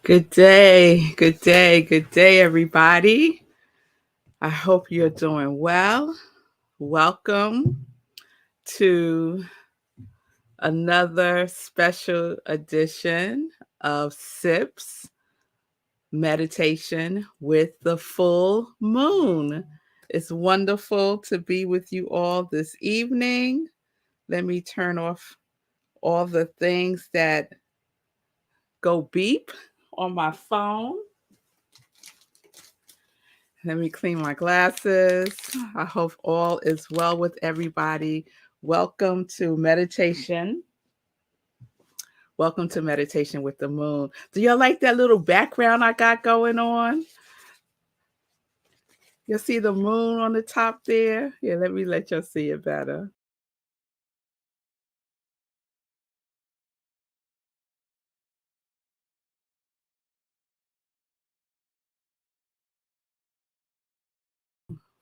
Good day, good day, good day, everybody. I hope you're doing well. Welcome to another special edition of SIPS Meditation with the Full Moon. It's wonderful to be with you all this evening. Let me turn off all the things that go beep on my phone. Let me clean my glasses. I hope all is well with everybody. Welcome to meditation. Welcome to meditation with the moon. Do y'all like that little background I got going on? You see the moon on the top there? Yeah, let y'all see it better.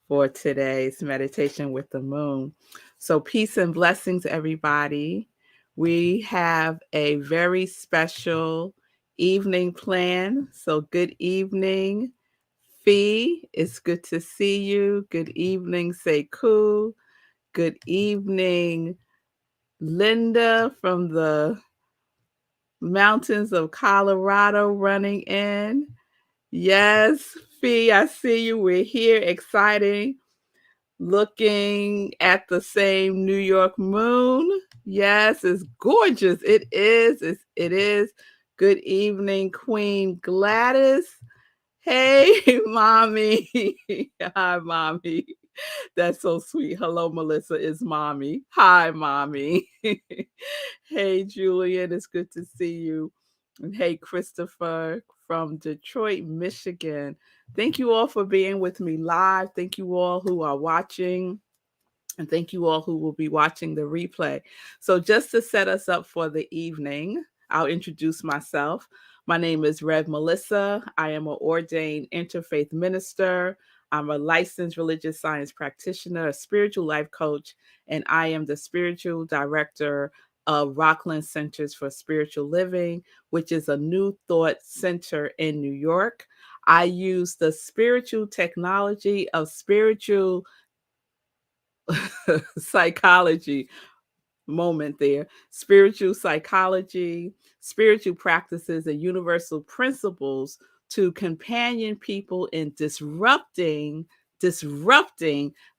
For today's meditation with the moon. So, peace and blessings, everybody. We have a very special evening plan. So, good evening, Fee. It's good to see you. Good evening, Sekou. Good evening, Linda from the mountains of Colorado running in. Yes, Fee, I see you. We're here, exciting, looking at the same New York moon. Yes, it's gorgeous. It is. It is. Good evening, Queen Gladys. Hey, mommy. Hi, mommy. That's so sweet. Hello, Melissa. It's mommy. Hi, mommy. Hey, Julian. It's good to see you. And hey, Christopher from Detroit, Michigan. Thank you all for being with me live. Thank you all who are watching. And thank you all who will be watching the replay. So, just to set us up for the evening, I'll introduce myself. My name is Rev Melissa. I am an ordained interfaith minister. I'm a licensed religious science practitioner, a spiritual life coach, and I am the spiritual director of Rockland Centers for Spiritual Living, which is a new thought center in New York. I use the spiritual technology of spiritual psychology moment there, spiritual psychology, spiritual practices, and universal principles to companion people in disrupting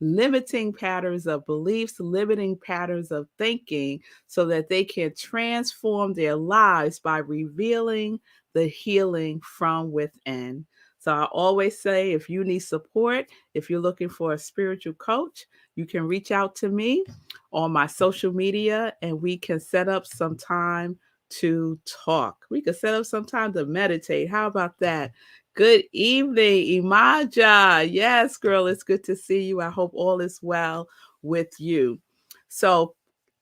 limiting patterns of beliefs, limiting patterns of thinking, so that they can transform their lives by revealing the healing from within. So I always say, if you need support, if you're looking for a spiritual coach, you can reach out to me on my social media and we can set up some time to talk. We could set up some time to meditate. How about that? Good evening, Imaja. Yes, girl, it's good to see you. I hope all is well with you. So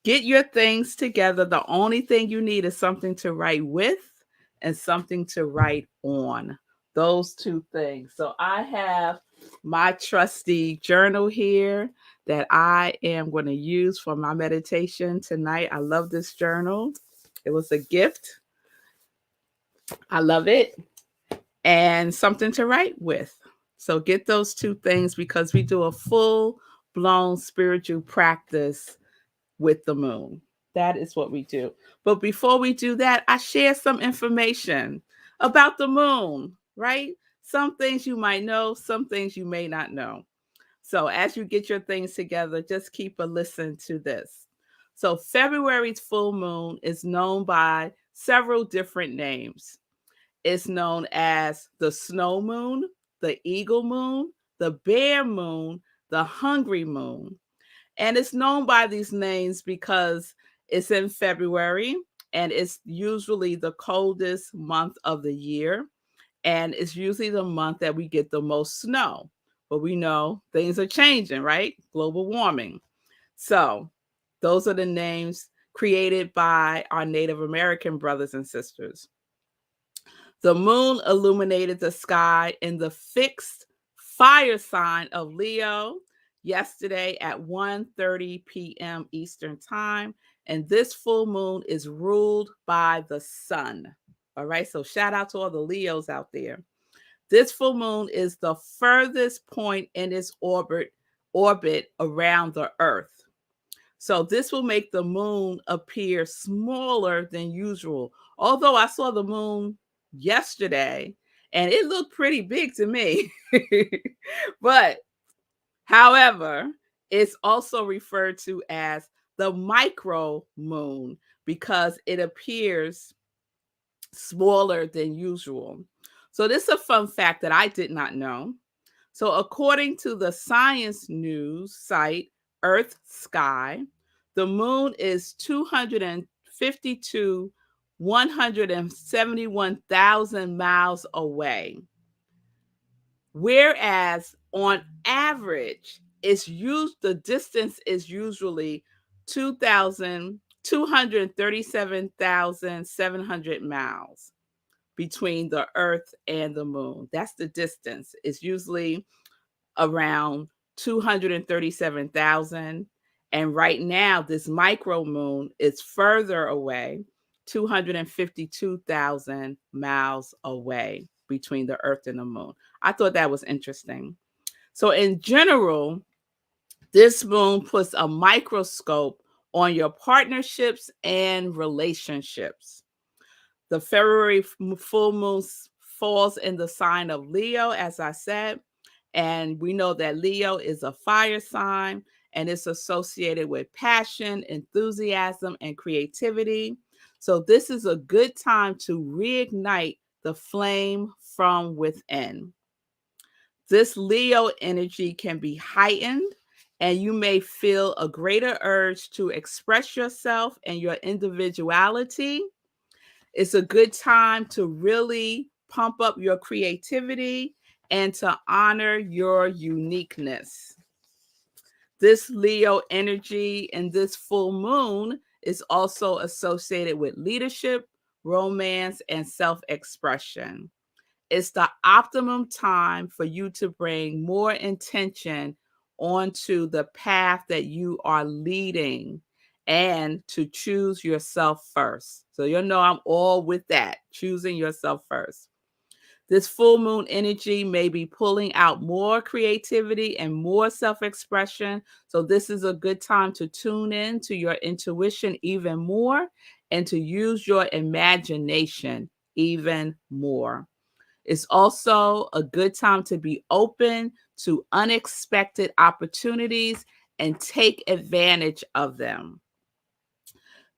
get your things together. The only thing you need is something to write with and something to write on. Those two things. So I have my trusty journal here that I am going to use for my meditation tonight. I love this journal. It was a gift. I love it. And something to write with. So get those two things because we do a full blown spiritual practice with the moon. That is what we do. But before we do that, I share some information about the moon, right? Some things you might know, some things you may not know. So as you get your things together, just keep a listen to this. So February's full moon is known by several different names. It's known as the snow moon, the eagle moon, the bear moon, the hungry moon. And it's known by these names because it's in February and it's usually the coldest month of the year. And it's usually the month that we get the most snow. But we know things are changing, right? Global warming. So those are the names created by our Native American brothers and sisters. The moon illuminated the sky in the fixed fire sign of Leo yesterday at 1:30 p.m. Eastern Time, and this full moon is ruled by the sun. All right. So shout out to all the Leos out there. This full moon is the furthest point in its orbit around the Earth. So this will make the moon appear smaller than usual. Although I saw the moon yesterday and it looked pretty big to me. But however, it's also referred to as the micro moon because it appears smaller than usual. So, this is a fun fact that I did not know. So, according to the science news site Earth Sky, the moon is 252 171,000 miles away. Whereas on average, the distance is usually 237,700 miles between the Earth and the moon. That's the distance. It's usually around 237,000. And right now, this micro moon is further away, 252,000 miles away between the Earth and the moon. I thought that was interesting. So, in general, this moon puts a microscope on your partnerships and relationships. The February full moon falls in the sign of Leo, as I said. And we know that Leo is a fire sign and it's associated with passion, enthusiasm, and creativity. So, this is a good time to reignite the flame from within. This Leo energy can be heightened, and you may feel a greater urge to express yourself and your individuality. It's a good time to really pump up your creativity and to honor your uniqueness. This Leo energy and this full moon is also associated with leadership, romance, and self expression. It's the optimum time for you to bring more intention onto the path that you are leading and to choose yourself first. So you'll know I'm all with that, choosing yourself first. This full moon energy may be pulling out more creativity and more self expression. So, this is a good time to tune in to your intuition even more and to use your imagination even more. It's also a good time to be open to unexpected opportunities and take advantage of them.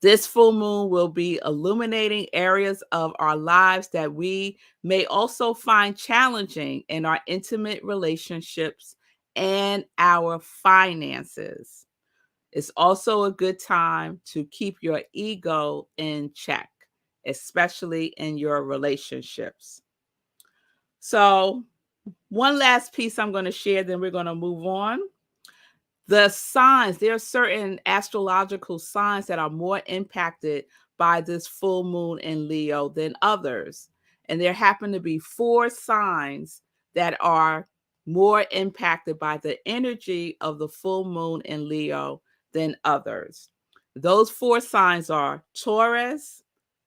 This full moon will be illuminating areas of our lives that we may also find challenging in our intimate relationships and our finances. It's also a good time to keep your ego in check, especially in your relationships. So, one last piece I'm going to share, then we're going to move on. The signs, there are certain astrological signs that are more impacted by this full moon in Leo than others. And there happen to be 4 signs that are more impacted by the energy of the full moon in Leo than others. Those 4 signs are Taurus,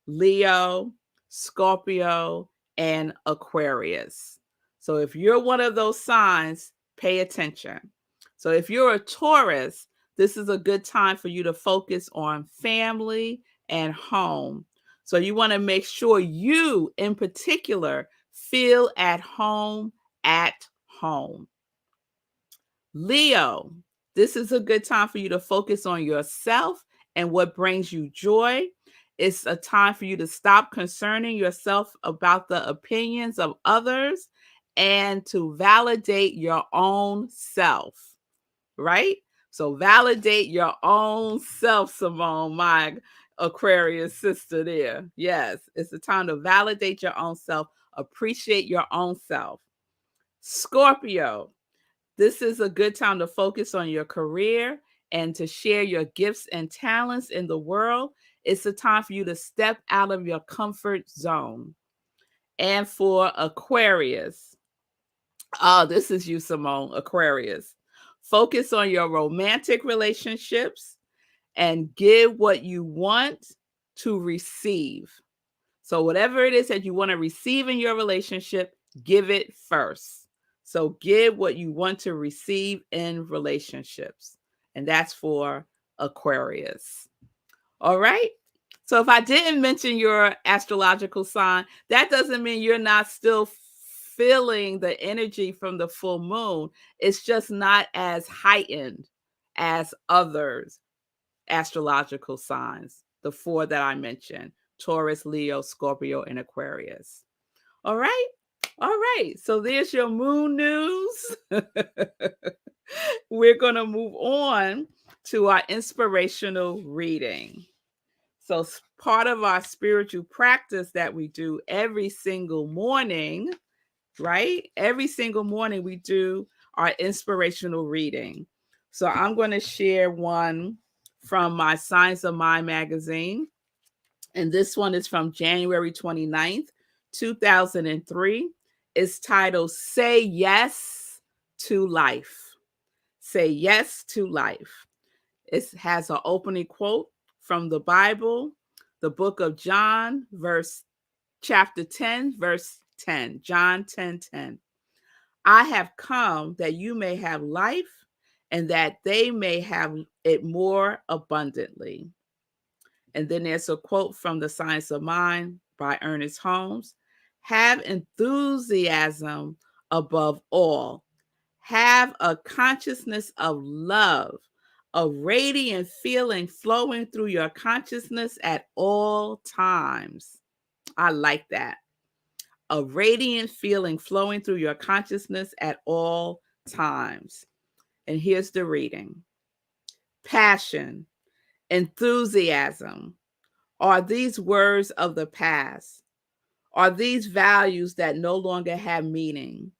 Leo, Scorpio, and Aquarius. So if you're one of those signs, pay attention. So if you're a Taurus, this is a good time for you to focus on family and home. So you want to make sure you, in particular, feel at home at home. Leo, this is a good time for you to focus on yourself and what brings you joy. It's a time for you to stop concerning yourself about the opinions of others and to validate your own self, right? So validate your own self, Simone, my Aquarius sister there. Yes, it's the time to validate your own self, appreciate your own self. Scorpio, this is a good time to focus on your career and to share your gifts and talents in the world. It's a time for you to step out of your comfort zone. And for Aquarius, oh, this is you, Simone, Aquarius. Focus on your romantic relationships and give what you want to receive. So whatever it is that you want to receive in your relationship, give it first. So give what you want to receive in relationships. And that's for Aquarius. All right. So if I didn't mention your astrological sign, that doesn't mean you're not still feeling the energy from the full moon. It's just not as heightened as others astrological signs, the four that I mentioned: Taurus, Leo, Scorpio, and Aquarius. All right. All right. So there's your moon news. We're going to move on to our inspirational reading. So, part of our spiritual practice that we do every single morning, right? Every single morning we do our inspirational reading. So, I'm going to share one from my Science of Mind magazine. And this one is from January 29th, 2003. It's titled Say Yes to Life. Say Yes to Life. It has an opening quote from the Bible, the book of John, chapter 10, verse 10. John 10:10. I have come that you may have life and that they may have it more abundantly. And then there's a quote from The Science of Mind by Ernest Holmes. Have enthusiasm above all. Have a consciousness of love, a radiant feeling flowing through your consciousness at all times. I like that. A radiant feeling flowing through your consciousness at all times. And here's the reading. Passion, enthusiasm, are these words of the past? Are these values that no longer have meaning?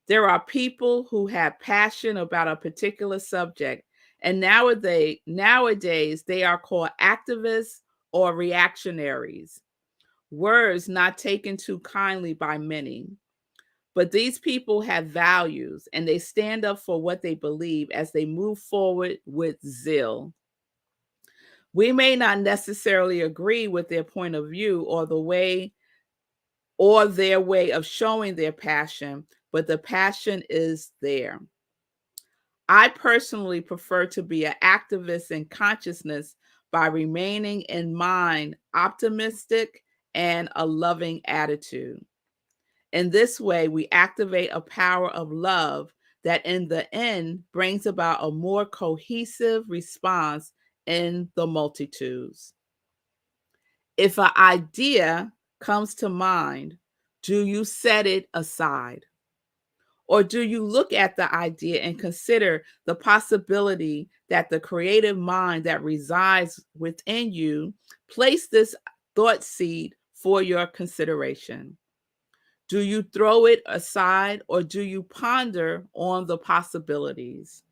There are people who have passion about a particular subject, and nowadays they are called activists or reactionaries, words not taken too kindly by many. But these people have values and they stand up for what they believe as they move forward with zeal. We may not necessarily agree with their point of view or their way of showing their passion, but the passion is there. I personally prefer to be an activist in consciousness by remaining in mind optimistic and a loving attitude. In this way, we activate a power of love that in the end brings about a more cohesive response in the multitudes. If an idea comes to mind, do you set it aside? Or do you look at the idea and consider the possibility that the creative mind that resides within you placed this thought seed for your consideration? Do you throw it aside or do you ponder on the possibilities?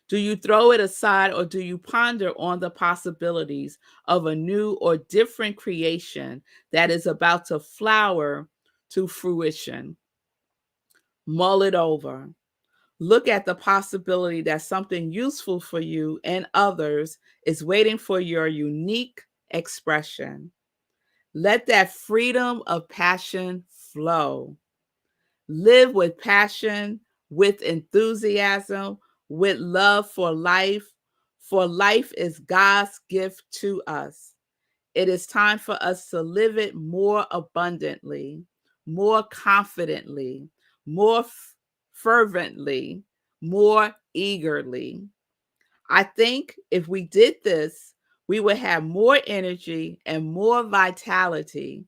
Do you throw it aside or do you ponder on the possibilities of a new or different creation that is about to flower to fruition? Mull it over. Look at the possibility that something useful for you and others is waiting for your unique expression. Let that freedom of passion flow. Live with passion, with enthusiasm, with love for life is God's gift to us. It is time for us to live it more abundantly, more confidently, more fervently, more eagerly. I think if we did this, we would have more energy and more vitality,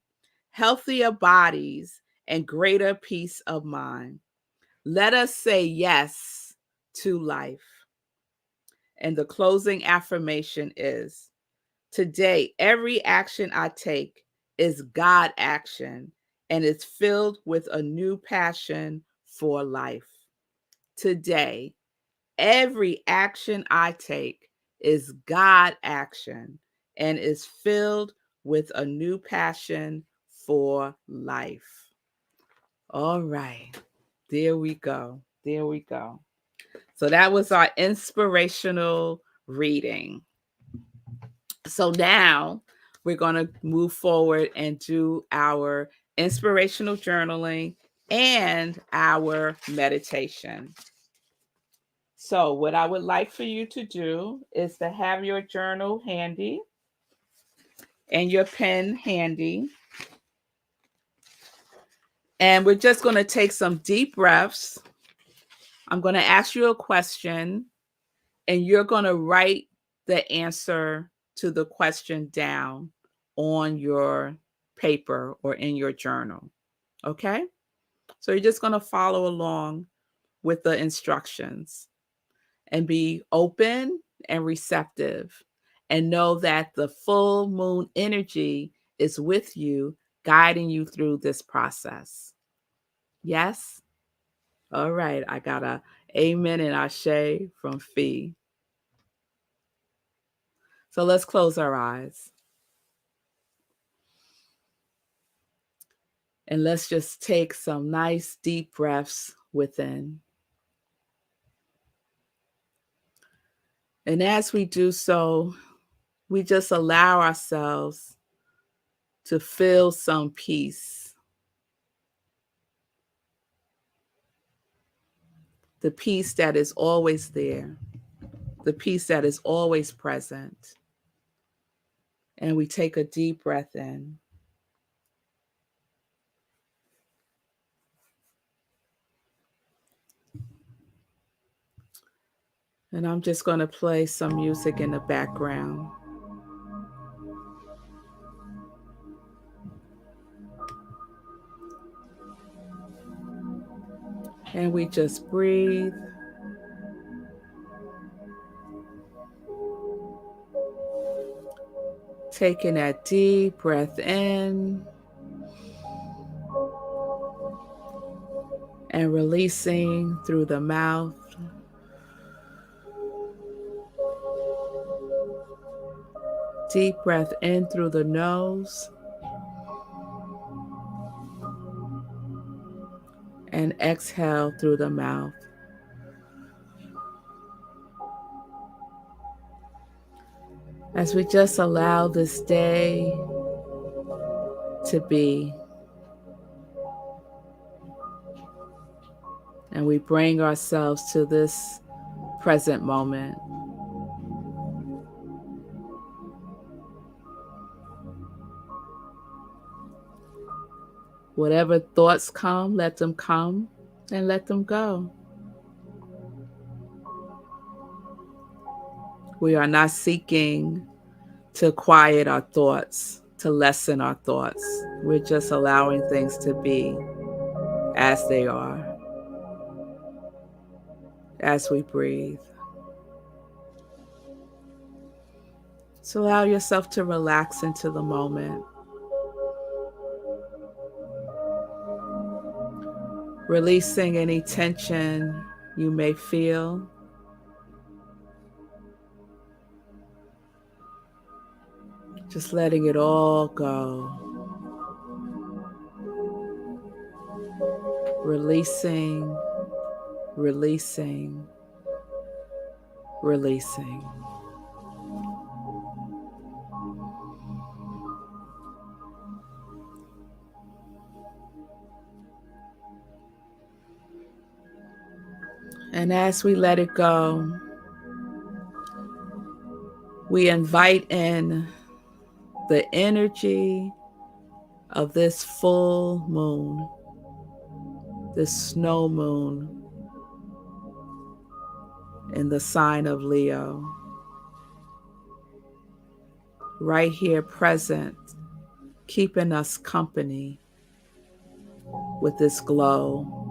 healthier bodies, and greater peace of mind. Let us say yes to life. And the closing affirmation is: today, every action I take is God action and it's filled with a new passion for life. Today, every action I take is God action and is filled with a new passion for life. All right. There we go. There we go. So that was our inspirational reading. So now we're going to move forward and do our inspirational journaling and our meditation. So, what I would like for you to do is to have your journal handy and your pen handy. And we're just going to take some deep breaths. I'm going to ask you a question, and you're going to write the answer to the question down on your paper or in your journal. Okay? So you're just going to follow along with the instructions and be open and receptive, and know that the full moon energy is with you, guiding you through this process. Yes? All right. I got a amen and ashe from Fee. So let's close our eyes. And let's just take some nice deep breaths within. And as we do so, we just allow ourselves to feel some peace. The peace that is always there, the peace that is always present. And we take a deep breath in. And I'm just going to play some music in the background. And we just breathe. Taking that deep breath in and releasing through the mouth. Deep breath in through the nose and exhale through the mouth. As we just allow this day to be, and we bring ourselves to this present moment. Whatever thoughts come, let them come and let them go. We are not seeking to quiet our thoughts, to lessen our thoughts. We're just allowing things to be as they are, as we breathe. So allow yourself to relax into the moment. Releasing any tension you may feel. Just letting it all go. Releasing, releasing, releasing. And as we let it go, we invite in the energy of this full moon, this snow moon in the sign of Leo, right here present, keeping us company with this glow.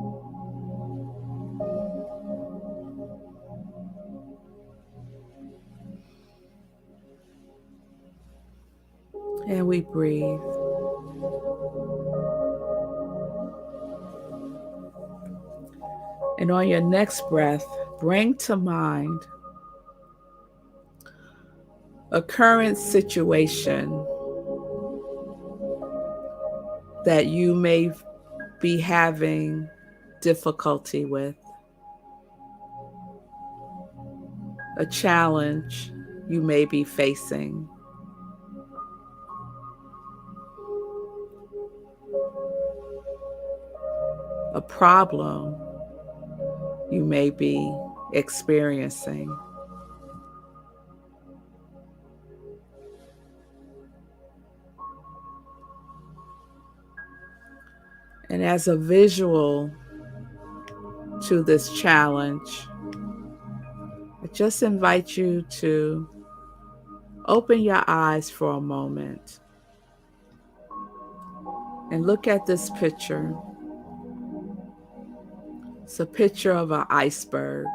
And we breathe. And on your next breath, bring to mind a current situation that you may be having difficulty with, a challenge you may be facing. a problem you may be experiencing. And as a visual to this challenge, I just invite you to open your eyes for a moment and look at this picture. It's a picture of an iceberg.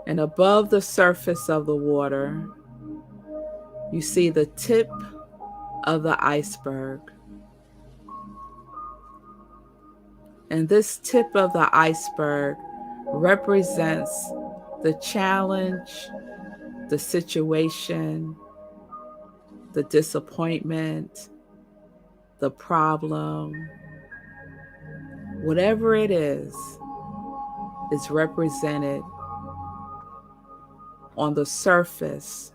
And above the surface of the water, you see the tip of the iceberg. And this tip of the iceberg represents the challenge, the situation, the disappointment, the problem, whatever it is represented on the surface,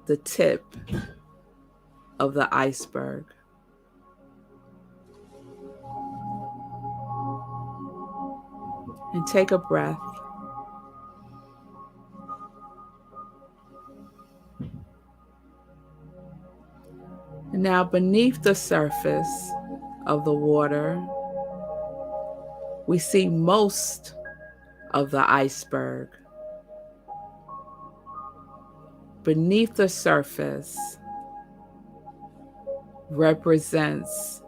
the tip of the iceberg. And take a breath. And now beneath the surface of the water, we see most of the iceberg. Beneath the surface represents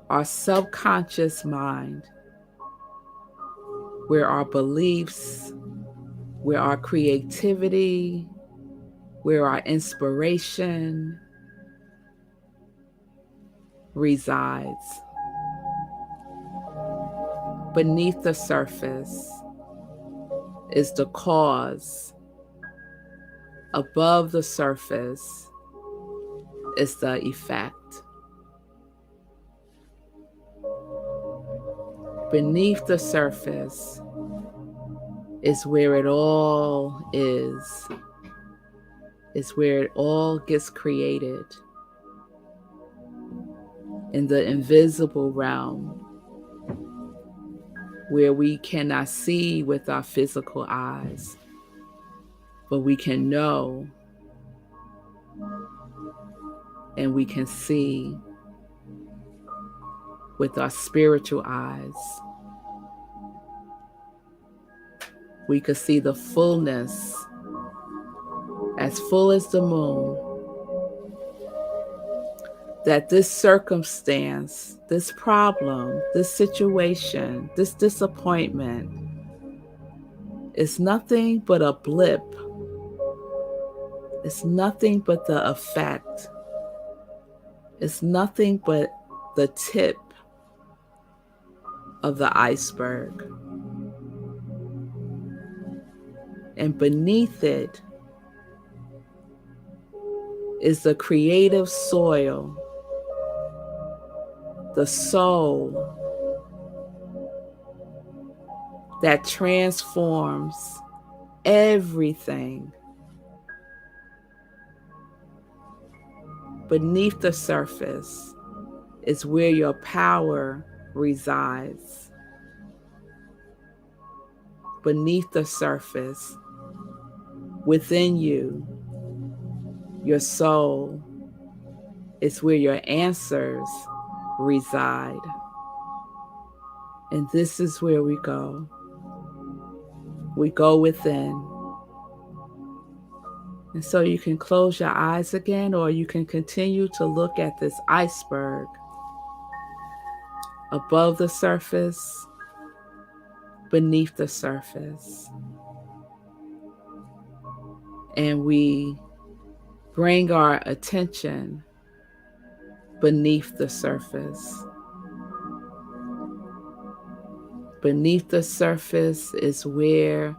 our subconscious mind, where our beliefs, where our creativity, where our inspiration resides. Beneath the surface is the cause. Above the surface is the effect. Beneath the surface is where it all is where it all gets created in the invisible realm, where we cannot see with our physical eyes, but we can know and we can see with our spiritual eyes. We could see the fullness, as full as the moon, that this circumstance, this problem, this situation, this disappointment is nothing but a blip. It's nothing but the effect. It's nothing but the tip of the iceberg. And beneath it is the creative soil, the soul that transforms everything. Beneath the surface is where your power resides. Beneath the surface, within you, your soul, is where your answers reside. And this is where we go. We go within. And so you can close your eyes again, or you can continue to look at this iceberg above the surface, beneath the surface. And we bring our attention beneath the surface. Beneath the surface is where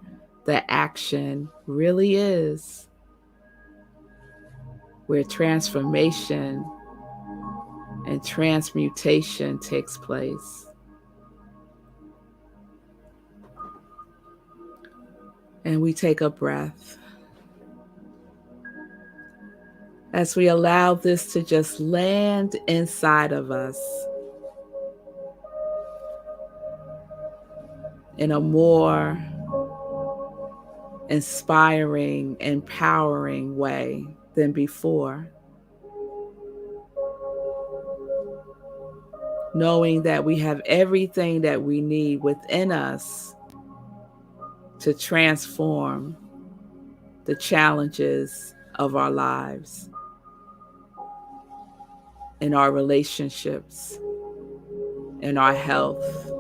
the action really is, where transformation and transmutation takes place. And we take a breath. as we allow this to just land inside of us in a more inspiring, empowering way than before. Knowing that we have everything that we need within us to transform the challenges of our lives, in our relationships, in our health,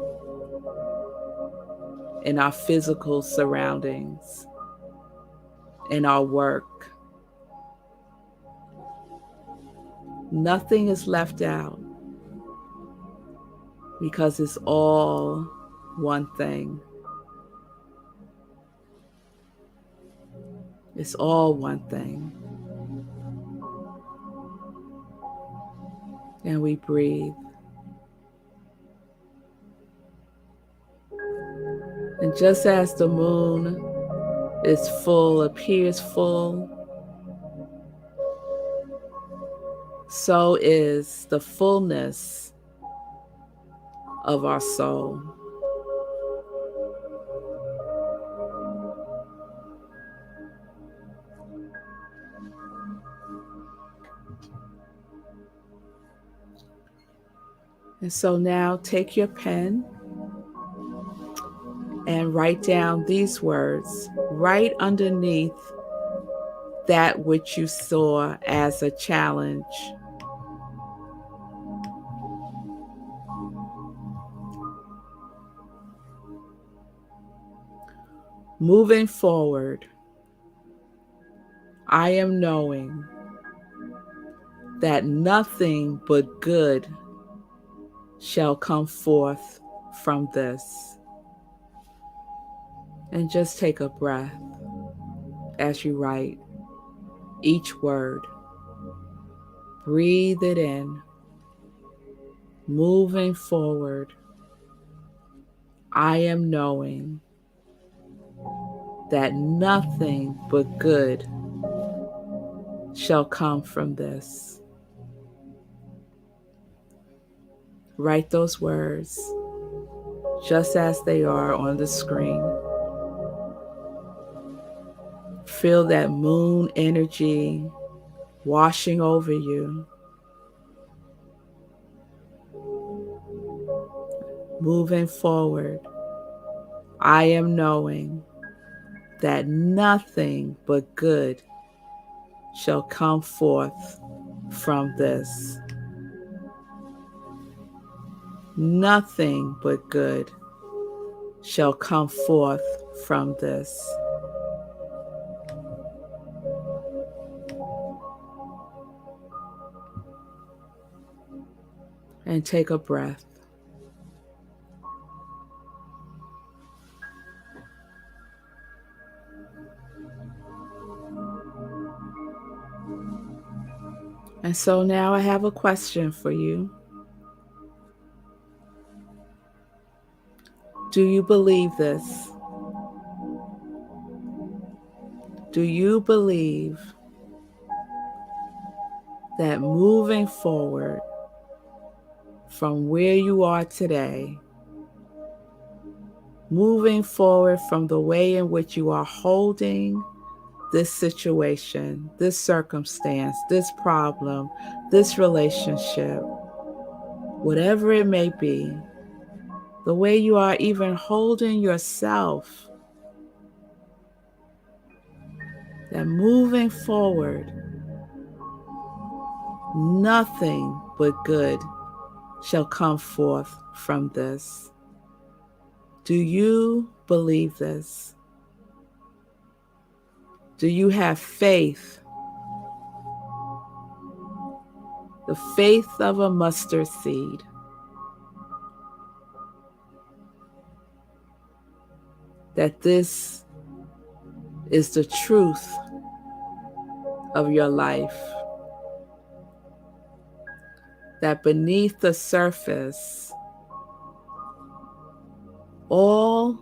in our physical surroundings, in our work. Nothing is left out because it's all one thing. It's all one thing. And we breathe. And just as the moon is full, appears full, so is the fullness of our soul. And so now take your pen and write down these words right underneath that which you saw as a challenge. Moving forward, I am knowing that nothing but good shall come forth from this. And just take a breath as you write each word. Breathe it in. Moving forward, I am knowing that nothing but good shall come from this. Write those words just as they are on the screen. Feel that moon energy washing over you. Moving forward, I am knowing that nothing but good shall come forth from this. Nothing but good shall come forth from this. And take a breath. And so now I have a question for you. Do you believe this? Do you believe that moving forward from where you are today, moving forward from the way in which you are holding this situation, this circumstance, this problem, this relationship, whatever it may be, the way you are even holding yourself, that moving forward, nothing but good shall come forth from this? Do you believe this? Do you have faith? The faith of a mustard seed. That this is the truth of your life. That beneath the surface, all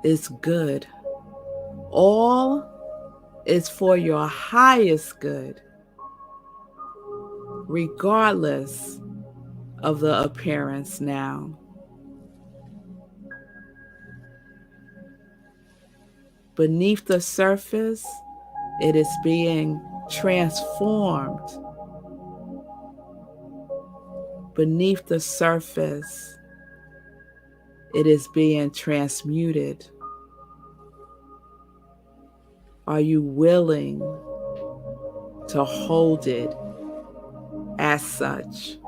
is good. All is for your highest good. regardless of the appearance now. Beneath the surface, it is being transformed. Beneath the surface, it is being transmuted. Are you willing to hold it as such?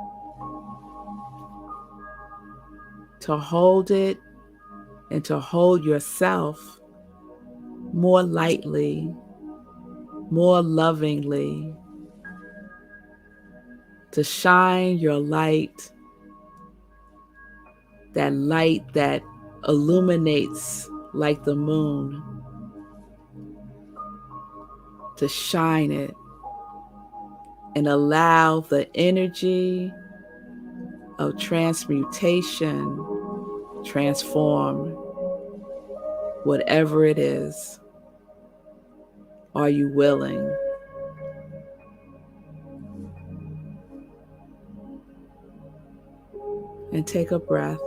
To hold it and to hold yourself more lightly, more lovingly, to shine your light that illuminates like the moon, to shine it and allow the energy of transmutation transform whatever it is. Are you willing? And take a breath.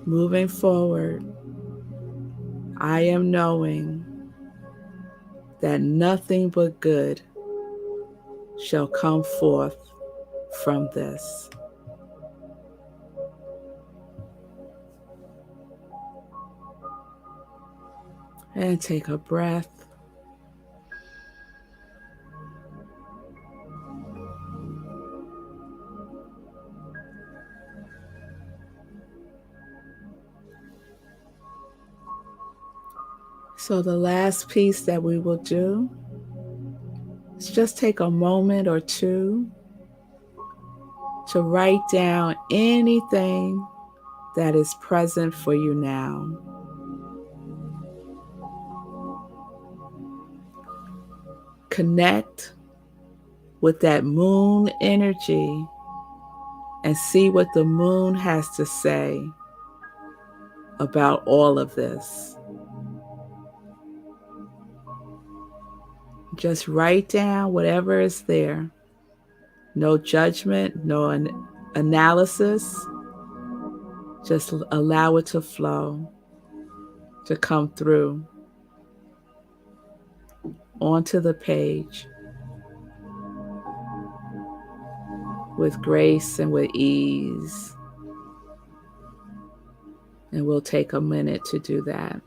Moving forward, I am knowing that nothing but good shall come forth from this. And take a breath. So the last piece that we will do is just take a moment or two to write down anything that is present for you now. Connect with that moon energy and see what the moon has to say about all of this. Just write down whatever is there. No judgment, no analysis. Just allow it to flow, to come through onto the page with grace and with ease. And we'll take a minute to do that.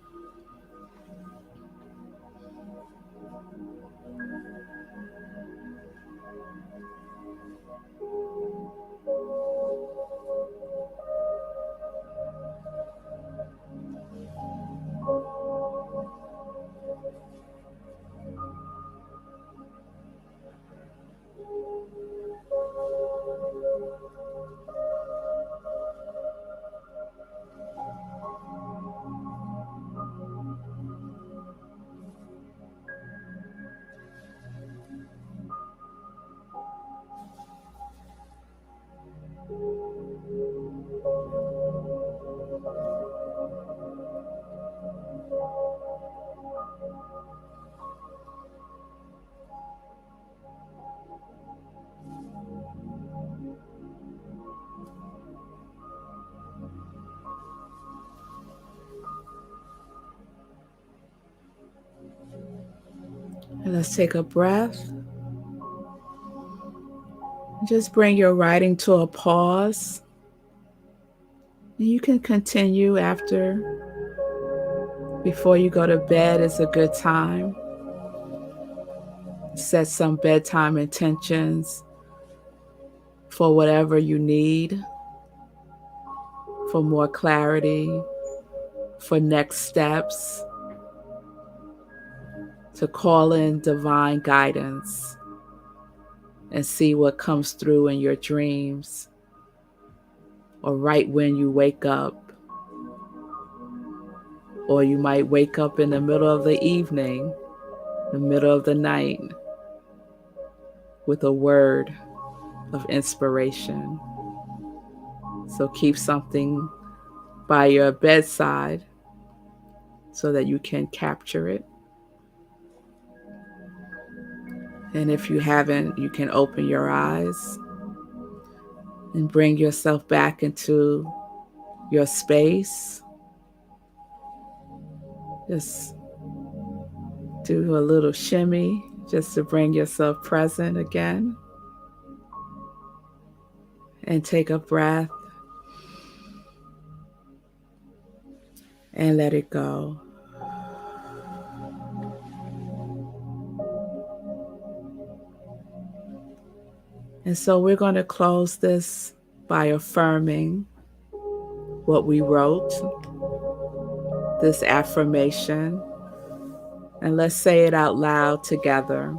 And let's take a breath. Just bring your writing to a pause. And you can continue after. Before you go to bed is a good time. Set some bedtime intentions for whatever you need, for more clarity, for next steps, to call in divine guidance and see what comes through in your dreams or right when you wake up. Or you might wake up in the middle of the evening, the middle of the night, with a word of inspiration. So keep something by your bedside so that you can capture it. And if you haven't, you can open your eyes and bring yourself back into your space. Just do a little shimmy just to bring yourself present again. And take a breath and let it go. And so we're going to close this by affirming what we wrote, this affirmation, and let's say it out loud together.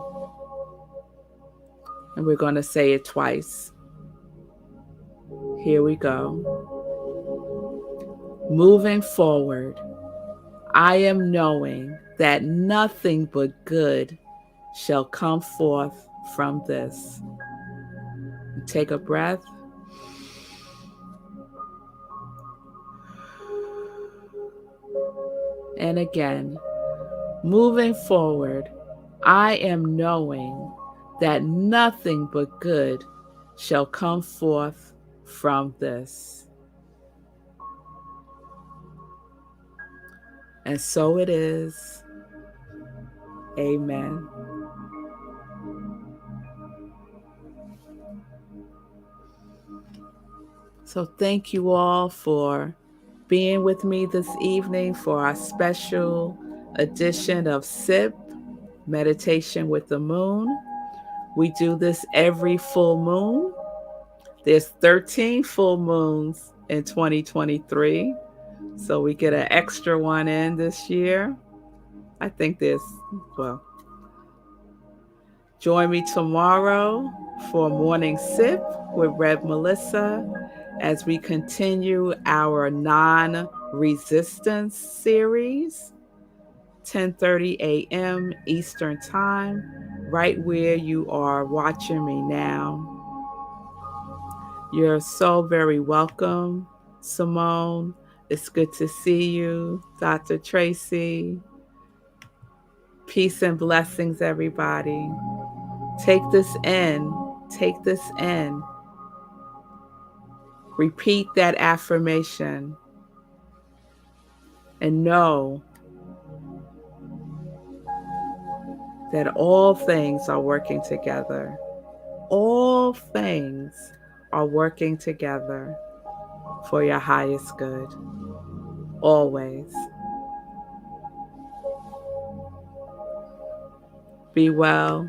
And we're going to say it twice. Here we go. Moving forward, I am knowing that nothing but good shall come forth from this. Take a breath. And again, moving forward, I am knowing that nothing but good shall come forth from this. And so it is. Amen. So thank you all for being with me this evening for our special edition of SIP, Meditation with the Moon. We do this every full moon. There's 13 full moons in 2023. So we get an extra one in this year. I think join me tomorrow for Morning Sip with Rev Melissa as we continue our non-resistance series, 10:30 a.m. Eastern Time, right where you are watching me now. You're so very welcome, Simone. It's good to see you, Dr. Tracy. Peace and blessings, everybody. Take this in. Take this in. Repeat that affirmation and know that all things are working together. All things are working together for your highest good. Always. Be well.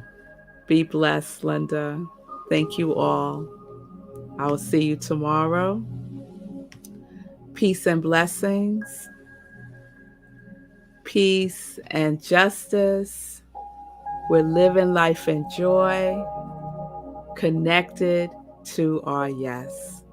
Be blessed, Linda. Thank you all. I will see you tomorrow. Peace and blessings. Peace and justice. We're living life in joy, connected to our yes.